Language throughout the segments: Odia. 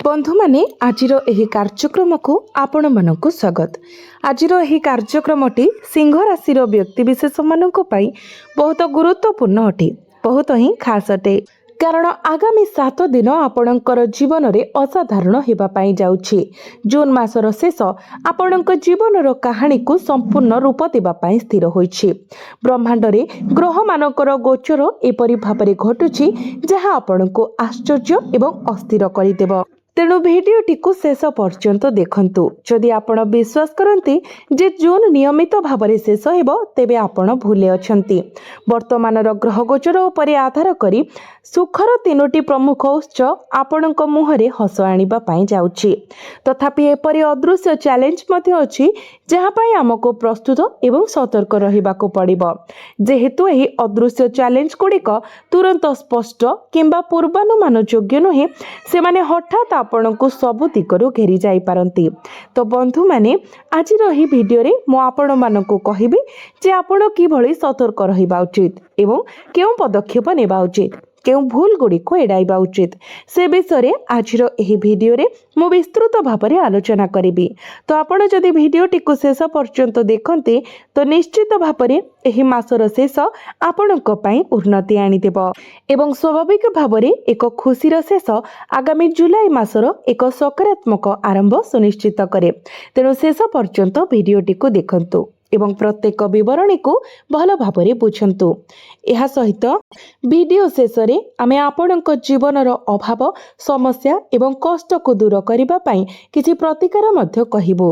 बंधु माने आजिर एही कार्यक्रम को आपण मानक स्वागत। आजिर एही कार्यक्रमटी सिंह राशि व्यक्तिविशेष मानक पई बहुत गुरुत्वपूर्ण अटे, बहुत ही खास अटे। कारण आगामी 7 दिन आपणकर जीवन रे असाधारण हेबा पाई जाउछि। जून मासर शेष आपणक जीवन कहानी को संपूर्ण रूप देबा पाई स्थिर होइछि। ब्रह्मांड रे ग्रह मानकर गोचर एपरि भाबरे घटुछि जहा आपणको आश्चर्य एवं अस्थिर करिदेब। तेणु भिडियोटी को शेष पर्यंत देखंतु। जदि आपण विश्वास करती जे जून नियमित भाव में शेष हेबो तेबे आपण भूले अछंती। वर्तमान ग्रह गोचर उपरे आधार करी सुखर 3टी प्रमुख उत्स आपणक मुहरे हस आनिबा पाई जाउछि। तथापि एपरि अदृश्य चैलेंज मध्ये अछि जहा पाई हमको प्रस्तुत एवं सतर्क रहिबाको पड़िबो। जेहेतु एही अदृश्य चैलेंज गुड़िक तुरंत स्पष्ट किंबा पूर्वानुमान योग्य नुहे, सेमाने हठात आपण को सबु दिगरु घेरी जाई पारंती। तो बंधु माने आज रही वीडियो रे मो आपण मानको कहिबी जे आपण किभଳି सतर्क रहिबा उचित एवं केउ पदक्षेप नेबा उचित, केउ भूल गुडी को एडाइबा उचित, से विषय आजिर एही वीडियो रे मो विस्तृत भाबरे आलोचना करिबी। तो आपण जदि वीडियोटी को शेष पर्यंत देखंते तो निश्चित भाबरे एही मासर शेष आपणक पई उन्नति आनी देबो एवं स्वाभाविक भाबरे एक खुशीर शेष आगामी जुलाई मासर एक सकारात्मक आरंभ सुनिश्चित करे। तेणु शेष पर्यंत वीडियोटी को देखंतु एवं प्रत्येक विवरणी को भल भाबरे बुझंतु। एहा सहित वीडियो शेष रे आमे आपणक जीवनर अभाव, समस्या एवं कष्ट को दूर करिबा पई किछि प्रतिकार मध्य कहिबो।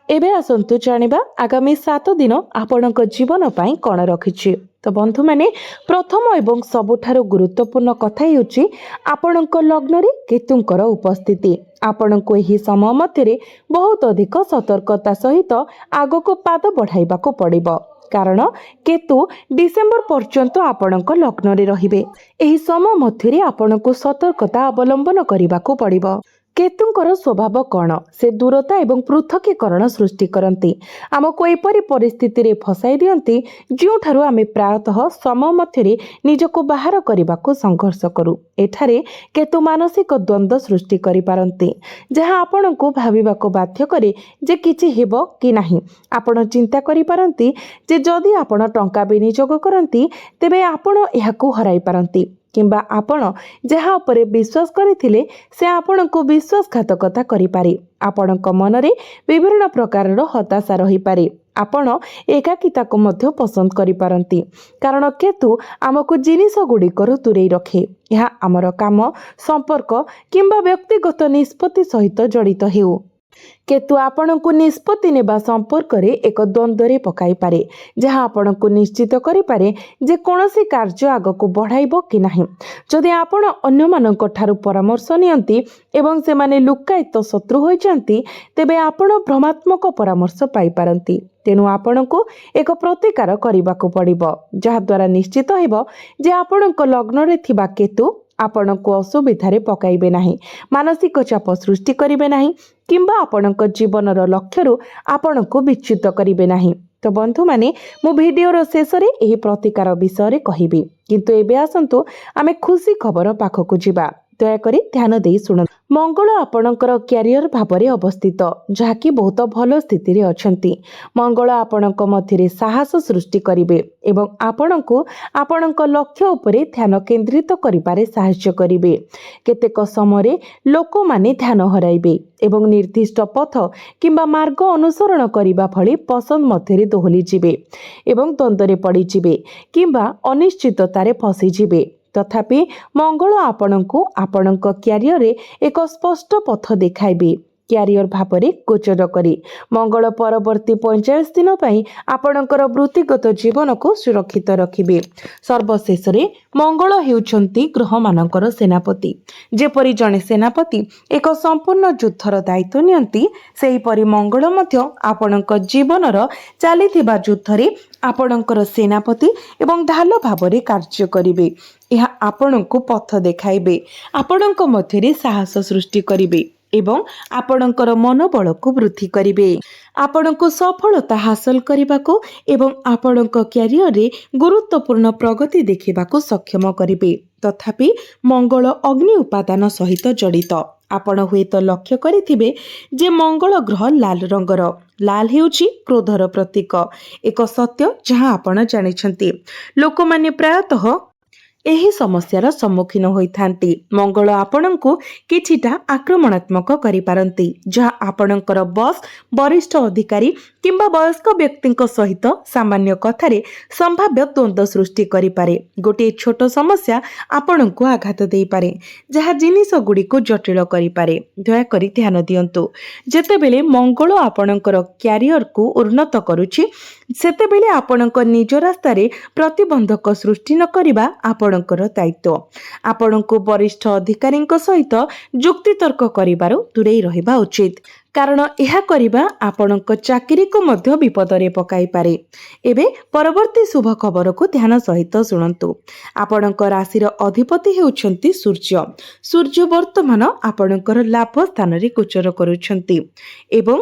एबे आसंतु जानिबा आगामी 7 दिन आपणक जीवन पई कोन रखिछि। तो बंधु माने प्रथम एवं सबुठारु गुरुत्वपूर्ण कथा हेउछि आपणक लग्न रे केतुंकर उपस्थिति। आपणको एही समय मध्यरे बहुत अधिक सतर्कता सहित आगको पाद बढ़ाइबाको पड़िबो। कारण केतु डिसेंबर पर्यंत आपणक लग्न रे रहिबे। एही समय मध्यरे आपणको सतर्कता अवलंबन करिबाको पड़िबो। केतुंकर स्वभाव कौन? से दूरता एवं पृथकीकरण सृष्टि करती, आमको एपरी परिस्थिति रे फसाई दियंती जोठारु आमे प्रायतः समय मध्यरे निजको बाहर करबाको संघर्ष करू। एठारे केतु मानसिक द्वंद्व सृष्टि करि पारंती, जहा आपणको भाबिबाको बाध्य करे जे किछि हेबो कि नाही। आपण चिंता करि पारंती जे जदि आपण टंका विनियोग करंती तेबे आपण एहाकू हराई पारंती, किंबा आपण जहा उपरे विश्वास करथिले से आपण को विश्वासघातकता करि पारे। आपणक मनरे विभिन्न प्रकारर हताशा रही पारे। आपण एकाकिता को मध्य पसंद करि पारंती, कारण केतु आमको जिनिस गुड़िकर दूरेई रखे। यह आमर काम, संपर्क किंबा व्यक्तिगत निष्पत्ति सहित जड़ित हेउ। केतु आपण को निष्पत्ति नेबा संपर्क रे एक द्वंद्व रे पकाई पारे, जहां आपण को निश्चित करि पारे जे कोनोसी कार्य आग को बढ़ाइबो कि नाही। जदि आपण अन्य मानक ठारु परामर्श नियंती एवं से माने लुकायित शत्रु होई जांती तेबे आपण भ्रमात्मक परामर्श पाई पारंती। तेणु आपण को एक प्रतिकार करिबाको पड़िबो, जहा द्वारा निश्चित हेबो जे आपणक लग्न रे थिबा केतु आपण को असुविधारे पकाइबे नाही, मानसिक चाप सृष्टि करिबे नाही, किंबा आपणक जीवनर लक्ष्यरु आपण को विच्युत करिबे नाही। तो बंधु माने मो वीडियोर शेष रे एही प्रतिकार विषय रे कहिबी, किंतु एबे आसंतु आमे खुशी खबर पाखकु जिबा। दयाकरी ध्यान देई सुन। मंगल आपणकर क्यारियर भाबरे अवस्थित, जहाँकि बहुत भल स्थिति रे अछंती। मंगल आपणक मध्यरे साहस सृष्टि करिवे एवं आपणको आपणक लक्ष्य उपरे ध्यान केंद्रित करिपारे सहाय्य करिवे। केतेक समय लोक माने ध्यान हराइबे एवं निर्दिष्ट पथ किंबा मार्ग अनुसरण करिबा भली पसंद मध्यरे दोहली जिवे एवं द्वंद्वरे पड़ी जिवे किंबा अनिश्चिततारे फसी जिवे। तथापि मंगल आपणको आपणक क्यारियर रे एक स्पष्ट पथ देखाइबे। क्यारियर भाबरे गोचर करी मंगल परवर्ती 45 दिन पई आपणकर वृत्तिगत जीवन को सुरक्षित रखिबे। सर्वशेष रे मंगल हेउछंती ग्रह मानकर सेनापति। जेपरि जने सेनापति एक संपूर्ण युद्धर दायित्व नियंती, सेही परि मंगल मध्य आपणक जीवनर चालिथिबा युद्धरे आपणकर सेनापति एवं ढाल भाबरे कार्य करिवे। यह आपणको पथ देखाइबे, आपणक मध्यरे साहस सृष्टि करिवे एवं आपणकर मनोबल को वृद्धि करिवे। आपणको सफलता हासिल करबाको एवं आपणक क्यारियर रे गुरुत्वपूर्ण प्रगति देखिबाको सक्षम करिवे। तथापि मंगल अग्नि उपादान सहित जड़ित। ଆପଣ ହୁଏତ ଲକ୍ଷ୍ୟ କରିଥିବେ ଯେ ମଙ୍ଗଳ ଗ୍ରହ ଲାଲ ରଙ୍ଗର। ଲାଲ ହେଉଛି କ୍ରୋଧର ପ୍ରତୀକ। ଏକ ସତ୍ୟ ଯାହା ଆପଣ ଜାଣିଛନ୍ତି। ଲୋକମାନେ ପ୍ରାୟତଃ ଏହି ସମସ୍ୟାର ସମ୍ମୁଖୀନ ହୋଇଥାନ୍ତି। ମଙ୍ଗଳ ଆପଣଙ୍କୁ କିଛିଟା ଆକ୍ରମଣାତ୍ମକ କରିପାରନ୍ତି, ଯାହା ଆପଣଙ୍କର ବସ୍, ବରିଷ୍ଠ ଅଧିକାରୀ କିମ୍ବା ବୟସ୍କ ବ୍ୟକ୍ତିଙ୍କ ସହିତ ସାମାନ୍ୟ କଥାରେ ସମ୍ଭାବ୍ୟ ଦ୍ୱନ୍ଦ୍ୱ ସୃଷ୍ଟି କରିପାରେ। ଗୋଟିଏ ଛୋଟ ସମସ୍ୟା ଆପଣଙ୍କୁ ଆଘାତ ଦେଇପାରେ, ଯାହା ଜିନିଷ ଗୁଡ଼ିକୁ ଜଟିଳ କରିପାରେ। ଦୟାକରି ଧ୍ୟାନ ଦିଅନ୍ତୁ, ଯେତେବେଳେ ମଙ୍ଗଳ ଆପଣଙ୍କର କ୍ୟାରିୟରକୁ ଉନ୍ନତ କରୁଛି, ସେତେବେଳେ ଆପଣଙ୍କ ନିଜ ରାସ୍ତାରେ ପ୍ରତିବନ୍ଧକ ସୃଷ୍ଟି ନ କରିବା ଆପଣଙ୍କର ଦାୟିତ୍ୱ। ଆପଣଙ୍କୁ ବରିଷ୍ଠ ଅଧିକାରୀଙ୍କ ସହିତ ଯୁକ୍ତିତର୍କ କରିବାରୁ ଦୂରେଇ ରହିବା ଉଚିତ, କାରଣ ଏହା କରିବା ଆପଣଙ୍କ ଚାକିରିକୁ ମଧ୍ୟ ବିପଦରେ ପକାଇପାରେ। ଏବେ ପରବର୍ତ୍ତୀ ଶୁଭ ଖବରକୁ ଧ୍ୟାନ ସହିତ ଶୁଣନ୍ତୁ। ଆପଣଙ୍କ ରାଶିର ଅଧିପତି ହେଉଛନ୍ତି ସୂର୍ଯ୍ୟ। ସୂର୍ଯ୍ୟ ବର୍ତ୍ତମାନ ଆପଣଙ୍କର ଲାଭ ସ୍ଥାନରେ ଗୋଚର କରୁଛନ୍ତି ଏବଂ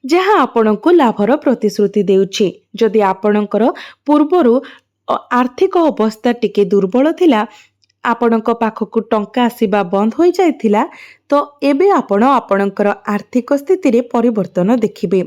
ଯାହା ଆପଣଙ୍କୁ ଲାଭର ପ୍ରତିଶ୍ରୁତି ଦେଉଛି। ଯଦି ଆପଣଙ୍କର ପୂର୍ବରୁ ଆର୍ଥିକ ଅବସ୍ଥା ଟିକେ ଦୁର୍ବଳ ଥିଲା, ଆପଣଙ୍କ ପାଖକୁ ଟଙ୍କା ଆସିବା ବନ୍ଦ ହୋଇଯାଇଥିଲା, ତ ଏବେ ଆପଣ ଆପଣଙ୍କର ଆର୍ଥିକ ସ୍ଥିତିରେ ପରିବର୍ତ୍ତନ ଦେଖିବେ।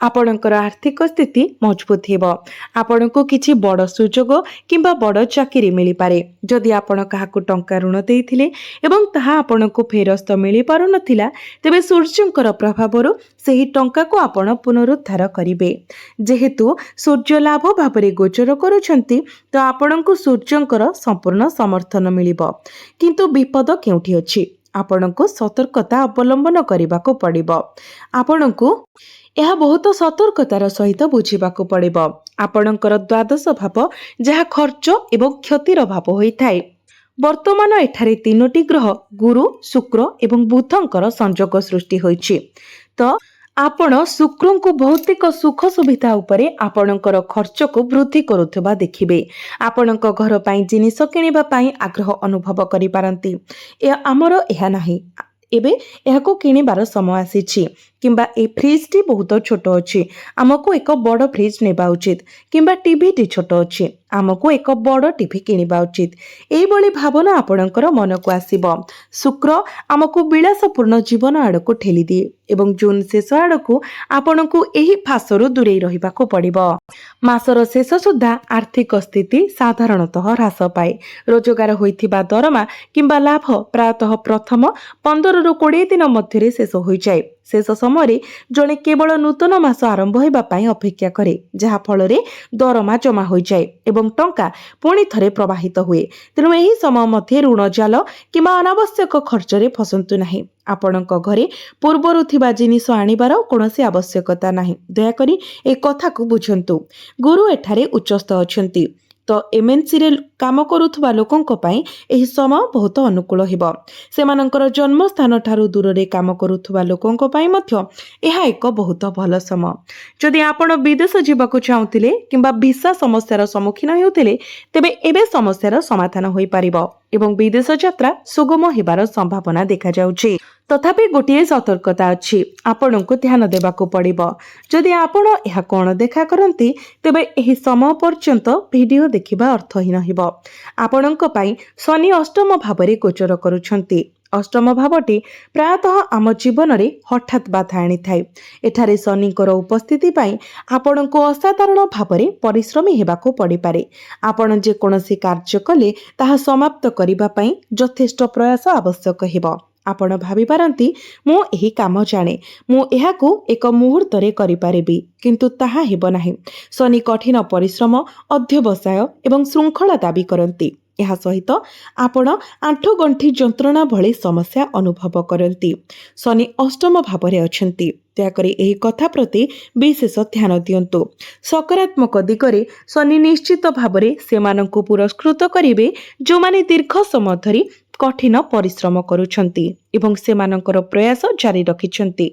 ଆପଣଙ୍କର ଆର୍ଥିକ ସ୍ଥିତି ମଜବୁତ ହେବ। ଆପଣଙ୍କୁ କିଛି ବଡ଼ ସୁଯୋଗ କିମ୍ବା ବଡ଼ ଚାକିରି ମିଳିପାରେ। ଯଦି ଆପଣ କାହାକୁ ଟଙ୍କା ଋଣ ଦେଇଥିଲେ ଏବଂ ତାହା ଆପଣଙ୍କୁ ଫେରସ୍ତ ମିଳିପାରୁନଥିଲା, ତେବେ ସୂର୍ଯ୍ୟଙ୍କର ପ୍ରଭାବରୁ ସେହି ଟଙ୍କାକୁ ଆପଣ ପୁନରୁଦ୍ଧାର କରିବେ। ଯେହେତୁ ସୂର୍ଯ୍ୟ ଲାଭ ଭାବରେ ଗୋଚର କରୁଛନ୍ତି, ତ ଆପଣଙ୍କୁ ସୂର୍ଯ୍ୟଙ୍କର ସମ୍ପୂର୍ଣ୍ଣ ସମର୍ଥନ ମିଳିବ। କିନ୍ତୁ ବିପଦ କେଉଁଠି ଅଛି? ଆପଣଙ୍କୁ ସତର୍କତା ଅବଲମ୍ବନ କରିବାକୁ ପଡ଼ିବ। ଆପଣଙ୍କୁ ଏହା ବହୁତ ସତର୍କତାର ସହିତ ବୁଝିବାକୁ ପଡ଼ିବ। ଆପଣଙ୍କର ଦ୍ୱାଦଶ ଭାବ, ଯାହା ଖର୍ଚ୍ଚ ଏବଂ କ୍ଷତିର ଭାବ ହୋଇଥାଏ, ବର୍ତ୍ତମାନ ଏଠାରେ 3ଟି ଗ୍ରହ ଗୁରୁ, ଶୁକ୍ର ଏବଂ ବୁଧଙ୍କର ସଂଯୋଗ ସୃଷ୍ଟି ହୋଇଛି। ତ ଆପଣ ଶୁକ୍ରଙ୍କୁ ଭୌତିକ ସୁଖ ସୁବିଧା ଉପରେ ଆପଣଙ୍କର ଖର୍ଚ୍ଚକୁ ବୃଦ୍ଧି କରୁଥିବା ଦେଖିବେ। ଆପଣଙ୍କ ଘର ପାଇଁ ଜିନିଷ କିଣିବା ପାଇଁ ଆଗ୍ରହ ଅନୁଭବ କରିପାରନ୍ତି। ଆମର ଏହା ନାହିଁ, ଏବେ ଏହାକୁ କିଣିବାର ସମୟ ଆସିଛି, କିମ୍ବା ଏ ଫ୍ରିଜଟି ବହୁତ ଛୋଟ ଅଛି, ଆମକୁ ଏକ ବଡ଼ ଫ୍ରିଜ ନେବା ଉଚିତ, କିମ୍ବା ଟିଭିଟି ଛୋଟ ଅଛି, ଆମକୁ ଏକ ବଡ଼ ଟିଭି କିଣିବା ଉଚିତ। ଏହିଭଳି ଭାବନା ଆପଣଙ୍କର ମନକୁ ଆସିବ। ଶୁକ୍ର ଆମକୁ ବିଳାସପୂର୍ଣ୍ଣ ଜୀବନ ଆଡ଼କୁ ଠେଲିଦିଏ ଏବଂ ଜୁନ ଶେଷ ଆଡ଼କୁ ଆପଣଙ୍କୁ ଏହି ଫାଶରୁ ଦୂରେଇ ରହିବାକୁ ପଡ଼ିବ। ମାସର ଶେଷ ସୁଦ୍ଧା ଆର୍ଥିକ ସ୍ଥିତି ସାଧାରଣତଃ ହ୍ରାସ ପାଏ। ରୋଜଗାର ହୋଇଥିବା ଦରମା କିମ୍ବା ଲାଭ ପ୍ରାୟତଃ ପ୍ରଥମ 15ରୁ 20 ଦିନ ମଧ୍ୟରେ ଶେଷ ହୋଇଯାଏ। ଶେଷ ସମୟରେ ଜଣେ କେବଳ ନୂତନ ମାସ ଆରମ୍ଭ ହେବା ପାଇଁ ଅପେକ୍ଷା କରେ, ଯାହା ଫଳରେ ଦରମା ଜମା ହୋଇଯାଏ ଏବଂ ଟଙ୍କା ପୁଣି ଥରେ ପ୍ରବାହିତ ହୁଏ। ତେଣୁ ଏହି ସମୟ ମଧ୍ୟରେ ଋଣ ଜାଲ କିମ୍ବା ଅନାବଶ୍ୟକ ଖର୍ଚ୍ଚରେ ଫସନ୍ତୁ ନାହିଁ। ଆପଣଙ୍କ ଘରେ ପୂର୍ବରୁ ଥିବା ଜିନିଷ ଆଣିବାର କୌଣସି ଆବଶ୍ୟକତା ନାହିଁ। ଦୟାକରି ଏ କଥାକୁ ବୁଝନ୍ତୁ। ଗୁରୁ ଏଠାରେ ଉଚ୍ଚସ୍ଥ ଅଛନ୍ତି, ତ ଏମଏନସିରେ କାମ କରୁଥିବା ଲୋକଙ୍କ ପାଇଁ ଏହି ସମୟ ବହୁତ ଅନୁକୂଳ ହେବ। ସେମାନଙ୍କର ଜନ୍ମସ୍ଥାନ ଠାରୁ ଦୂରରେ କାମ କରୁଥିବା ଲୋକଙ୍କ ପାଇଁ ମଧ୍ୟ ଏହା ଏକ ବହୁତ ଭଲ ସମୟ। ଯଦି ଆପଣ ବିଦେଶ ଯିବାକୁ ଚାହୁଁଥିଲେ କିମ୍ବା ଭିସା ସମସ୍ୟାର ସମ୍ମୁଖୀନ ହେଉଥିଲେ, ତେବେ ଏବେ ସମସ୍ୟାର ସମାଧାନ ହୋଇପାରିବ ଏବଂ ବିଦେଶ ଯାତ୍ରା ସୁଗମ ହେବାର ସମ୍ଭାବନା ଦେଖାଯାଉଛି। ତଥାପି ଗୋଟିଏ ସତର୍କତା ଅଛି, ଆପଣଙ୍କୁ ଧ୍ୟାନ ଦେବାକୁ ପଡ଼ିବ। ଯଦି ଆପଣ ଏହାକୁ ଅଣଦେଖା କରନ୍ତି, ତେବେ ଏହି ସମୟ ପର୍ଯ୍ୟନ୍ତ ଭିଡ଼ିଓ ଦେଖିବା ଅର୍ଥହୀନ ହେବ। ଆପଣଙ୍କ ପାଇଁ ଶନି ଅଷ୍ଟମ ଭାବରେ ଗୋଚର କରୁଛନ୍ତି। ଅଷ୍ଟମ ଭାବଟି ପ୍ରାୟତଃ ଆମ ଜୀବନରେ ହଠାତ୍ ବାଧା ଆଣିଥାଏ। ଏଠାରେ ଶନିଙ୍କର ଉପସ୍ଥିତି ପାଇଁ ଆପଣଙ୍କୁ ଅସାଧାରଣ ଭାବରେ ପରିଶ୍ରମୀ ହେବାକୁ ପଡ଼ିପାରେ। ଆପଣ ଯେକୌଣସି କାର୍ଯ୍ୟ କଲେ ତାହା ସମାପ୍ତ କରିବା ପାଇଁ ଯଥେଷ୍ଟ ପ୍ରୟାସ ଆବଶ୍ୟକ ହେବ। ଆପଣ ଭାବିପାରନ୍ତି, ମୁଁ ଏହି କାମ ଜାଣେ, ମୁଁ ଏହାକୁ ଏକ ମୁହୂର୍ତ୍ତରେ କରିପାରିବି, କିନ୍ତୁ ତାହା ହେବ ନାହିଁ। ଶନି କଠିନ ପରିଶ୍ରମ, ଅଧ୍ୟବସାୟ ଏବଂ ଶୃଙ୍ଖଳା ଦାବି କରନ୍ତି। ଏହା ସହିତ ଆପଣ ଆଣ୍ଠୁଗଣ୍ଠି ଯନ୍ତ୍ରଣା ଭଳି ସମସ୍ୟା ଅନୁଭବ କରନ୍ତି। ଶନି ଅଷ୍ଟମ ଭାବରେ ଅଛନ୍ତି। ଦୟାକରି ଏହି କଥା ପ୍ରତି ବିଶେଷ ଧ୍ୟାନ ଦିଅନ୍ତୁ। ସକାରାତ୍ମକ ଦିଗରେ ଶନି ନିଶ୍ଚିତ ଭାବରେ ସେମାନଙ୍କୁ ପୁରସ୍କୃତ କରିବେ ଯେଉଁମାନେ ଦୀର୍ଘ ସମୟ ଧରି କଠିନ ପରିଶ୍ରମ କରୁଛନ୍ତି ଏବଂ ସେମାନଙ୍କର ପ୍ରୟାସ ଜାରି ରଖିଛନ୍ତି।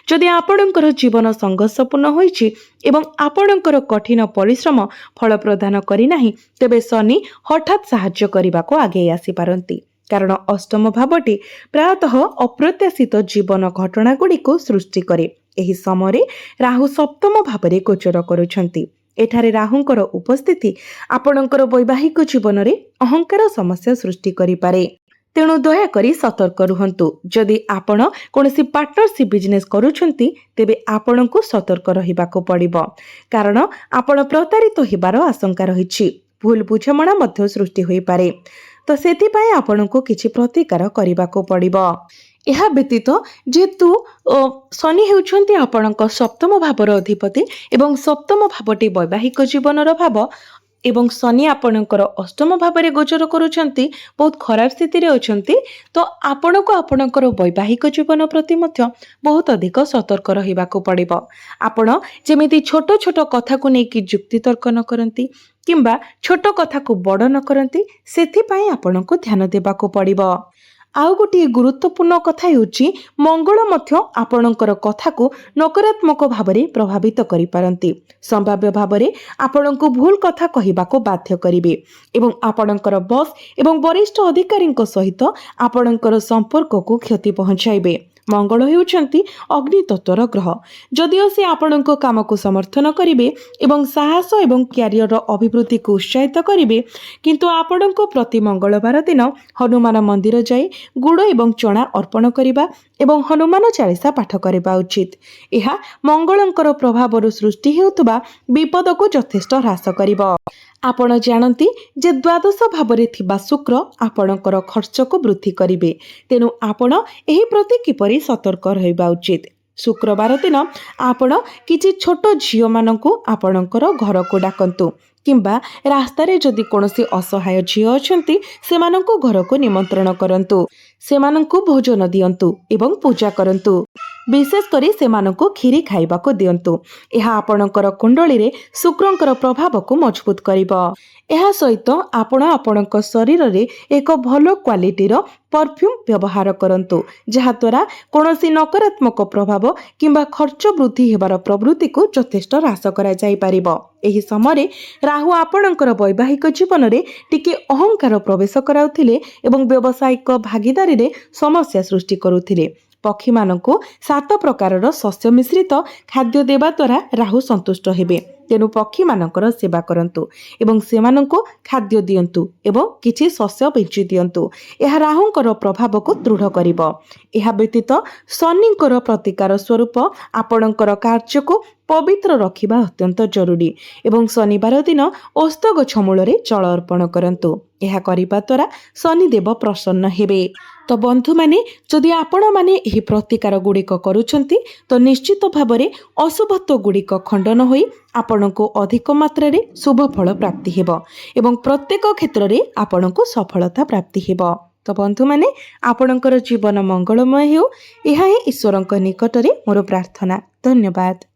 ଯଦି ଆପଣଙ୍କର ଜୀବନ ସଂଘର୍ଷପୂର୍ଣ୍ଣ ହୋଇଛି ଏବଂ ଆପଣଙ୍କର କଠିନ ପରିଶ୍ରମ ଫଳ ପ୍ରଦାନ କରିନାହିଁ, ତେବେ ଶନି ହଠାତ୍ ସାହାଯ୍ୟ କରିବାକୁ ଆଗେଇ ଆସିପାରନ୍ତି, କାରଣ ଅଷ୍ଟମ ଭାବଟି ପ୍ରାୟତଃ ଅପ୍ରତ୍ୟାଶିତ ଜୀବନ ଘଟଣାଗୁଡ଼ିକୁ ସୃଷ୍ଟି କରେ। ଏହି ସମୟରେ ରାହୁ ସପ୍ତମ ଭାବରେ ଗୋଚର କରୁଛନ୍ତି। ଏଠାରେ ରାହୁଙ୍କର ଉପସ୍ଥିତି ଆପଣଙ୍କର ବୈବାହିକ ଜୀବନରେ ଅହଙ୍କାର ସମସ୍ୟା ସୃଷ୍ଟି କରିପାରେ। तेणु दयाकरी सतर्क रुहंतु। जदि आपण कोनोसी पार्टनरशिप बिजनेस करूछंती तेबे आपणको सतर्क रहिबाको पड़िबो, कारण आपण प्रतारित होबार आशंका रहिछि। भूल बुझामणा मध्य सृष्टि होई पारे, तो सेथिपाई आपणको किछि प्रतिकार करिबाको पड़िबो। ଏହା ବ୍ୟତୀତ ଯେହେତୁ ଶନି ହେଉଛନ୍ତି ଆପଣଙ୍କ ସପ୍ତମ ଭାବର ଅଧିପତି ଏବଂ ସପ୍ତମ ଭାବଟି ବୈବାହିକ ଜୀବନର ଭାବ ଏବଂ ଶନି ଆପଣଙ୍କର ଅଷ୍ଟମ ଭାବରେ ଗୋଚର କରୁଛନ୍ତି, ବହୁତ ଖରାପ ସ୍ଥିତିରେ ଅଛନ୍ତି, ତ ଆପଣଙ୍କୁ ଆପଣଙ୍କର ବୈବାହିକ ଜୀବନ ପ୍ରତି ମଧ୍ୟ ବହୁତ ଅଧିକ ସତର୍କ ରହିବାକୁ ପଡ଼ିବ। ଆପଣ ଯେମିତି ଛୋଟ ଛୋଟ କଥାକୁ ନେଇକି ଯୁକ୍ତିତର୍କ ନ କରନ୍ତି କିମ୍ବା ଛୋଟ କଥାକୁ ବଡ଼ ନ କରନ୍ତି, ସେଥିପାଇଁ ଆପଣଙ୍କୁ ଧ୍ୟାନ ଦେବାକୁ ପଡ଼ିବ। ଆଉ ଗୋଟିଏ ଗୁରୁତ୍ୱପୂର୍ଣ୍ଣ କଥା ହେଉଛି ମଙ୍ଗଳ ମଧ୍ୟ ଆପଣଙ୍କର କଥାକୁ ନକାରାତ୍ମକ ଭାବରେ ପ୍ରଭାବିତ କରିପାରନ୍ତି। ସମ୍ଭାବ୍ୟ ଭାବରେ ଆପଣଙ୍କୁ ଭୁଲ କଥା କହିବାକୁ ବାଧ୍ୟ କରିବେ ଏବଂ ଆପଣଙ୍କର ବସ୍ ଏବଂ ବରିଷ୍ଠ ଅଧିକାରୀଙ୍କ ସହିତ ଆପଣଙ୍କର ସମ୍ପର୍କକୁ କ୍ଷତି ପହଞ୍ଚାଇବେ। ମଙ୍ଗଳ ହେଉଛନ୍ତି ଅଗ୍ନି ତତ୍ତ୍ୱର ଗ୍ରହ। ଯଦିଓ ସେ ଆପଣଙ୍କ କାମକୁ ସମର୍ଥନ କରିବେ ଏବଂ ସାହସ ଏବଂ କ୍ୟାରିୟର ଅଭିବୃଦ୍ଧିକୁ ଉତ୍ସାହିତ କରିବେ, କିନ୍ତୁ ଆପଣଙ୍କ ପ୍ରତି ମଙ୍ଗଳବାର ଦିନ ହନୁମାନ ମନ୍ଦିର ଯାଇ ଗୁଡ଼ ଏବଂ ଚଣା ଅର୍ପଣ କରିବା ଏବଂ ହନୁମାନ ଚାଳିଶା ପାଠ କରିବା ଉଚିତ। ଏହା ମଙ୍ଗଳଙ୍କର ପ୍ରଭାବରୁ ସୃଷ୍ଟି ହେଉଥିବା ବିପଦକୁ ଯଥେଷ୍ଟ ହ୍ରାସ କରିବ। ଆପଣ ଜାଣନ୍ତି ଯେ ଦ୍ୱାଦଶ ଭାବରେ ଥିବା ଶୁକ୍ର ଆପଣଙ୍କର ଖର୍ଚ୍ଚକୁ ବୃଦ୍ଧି କରିବେ, ତେଣୁ ଆପଣ ଏହି ପ୍ରତି କିପରି ସତର୍କ ରହିବା ଉଚିତ। ଶୁକ୍ରବାର ଦିନ ଆପଣ କିଛି ଛୋଟ ଝିଅମାନଙ୍କୁ ଆପଣଙ୍କର ଘରକୁ ଡାକନ୍ତୁ କିମ୍ବା ରାସ୍ତାରେ ଯଦି କୌଣସି ଅସହାୟ ଝିଅ ଅଛନ୍ତି ସେମାନଙ୍କୁ ଘରକୁ ନିମନ୍ତ୍ରଣ କରନ୍ତୁ। ସେମାନଙ୍କୁ ଭୋଜନ ଦିଅନ୍ତୁ ଏବଂ ପୂଜା କରନ୍ତୁ। ବିଶେଷ କରି ସେମାନଙ୍କୁ କ୍ଷୀରି ଖାଇବାକୁ ଦିଅନ୍ତୁ। ଏହା ଆପଣଙ୍କର କୁଣ୍ଡଳୀରେ ଶୁକ୍ରଙ୍କର ପ୍ରଭାବକୁ ମଜବୁତ କରିବ। ଏହା ସହିତ ଆପଣ ଆପଣଙ୍କ ଶରୀରରେ ଏକ ଭଲ କ୍ୱାଲିଟିର ପରଫ୍ୟୁମ୍ ବ୍ୟବହାର କରନ୍ତୁ, ଯାହାଦ୍ୱାରା କୌଣସି ନକାରାତ୍ମକ ପ୍ରଭାବ କିମ୍ବା ଖର୍ଚ୍ଚ ବୃଦ୍ଧି ହେବାର ପ୍ରବୃତ୍ତିକୁ ଯଥେଷ୍ଟ ହ୍ରାସ କରାଯାଇପାରିବ। ଏହି ସମୟରେ ରାହୁ ଆପଣଙ୍କର ବୈବାହିକ ଜୀବନରେ ଟିକେ ଅହଙ୍କାର ପ୍ରବେଶ କରାଉଥିଲେ ଏବଂ ବ୍ୟବସାୟିକ ଭାଗିଦାରୀରେ ସମସ୍ୟା ସୃଷ୍ଟି କରୁଥିଲେ। ପକ୍ଷୀମାନଙ୍କୁ 7 ପ୍ରକାରର ଶସ୍ୟ ମିଶ୍ରିତ ଖାଦ୍ୟ ଦେବା ଦ୍ୱାରା ରାହୁ ସନ୍ତୁଷ୍ଟ ହେବେ। ତେଣୁ ପକ୍ଷୀମାନଙ୍କର ସେବା କରନ୍ତୁ ଏବଂ ସେମାନଙ୍କୁ ଖାଦ୍ୟ ଦିଅନ୍ତୁ ଏବଂ କିଛି ଶସ୍ୟ ବେଚି ଦିଅନ୍ତୁ। ଏହା ରାହୁଙ୍କର ପ୍ରଭାବକୁ ଦୃଢ଼ କରିବ। ଏହା ବ୍ୟତୀତ ଶନିଙ୍କର ପ୍ରତିକାର ସ୍ୱରୂପ ଆପଣଙ୍କର କାର୍ଯ୍ୟକୁ ପବିତ୍ର ରଖିବା ଅତ୍ୟନ୍ତ ଜରୁରୀ ଏବଂ ଶନିବାର ଦିନ ଓସ୍ତ ଗଛ ମୂଳରେ ଜଳ ଅର୍ପଣ କରନ୍ତୁ। ଏହା କରିବା ଦ୍ୱାରା ଶନିଦେବ ପ୍ରସନ୍ନ ହେବେ। ତ ବନ୍ଧୁମାନେ, ଯଦି ଆପଣମାନେ ଏହି ପ୍ରତିକାର ଗୁଡ଼ିକ କରୁଛନ୍ତି ତ ନିଶ୍ଚିତ ଭାବରେ ଅଶୁଭତ୍ୱ ଗୁଡ଼ିକ ଖଣ୍ଡନ ହୋଇ ଆପଣଙ୍କୁ ଅଧିକ ମାତ୍ରାରେ ଶୁଭ ଫଳ ପ୍ରାପ୍ତି ହେବ ଏବଂ ପ୍ରତ୍ୟେକ କ୍ଷେତ୍ରରେ ଆପଣଙ୍କୁ ସଫଳତା ପ୍ରାପ୍ତି ହେବ। ତ ବନ୍ଧୁମାନେ, ଆପଣଙ୍କର ଜୀବନ ମଙ୍ଗଳମୟ ହେଉ, ଏହା ହିଁ ଈଶ୍ୱରଙ୍କ ନିକଟରେ ମୋର ପ୍ରାର୍ଥନା। ଧନ୍ୟବାଦ।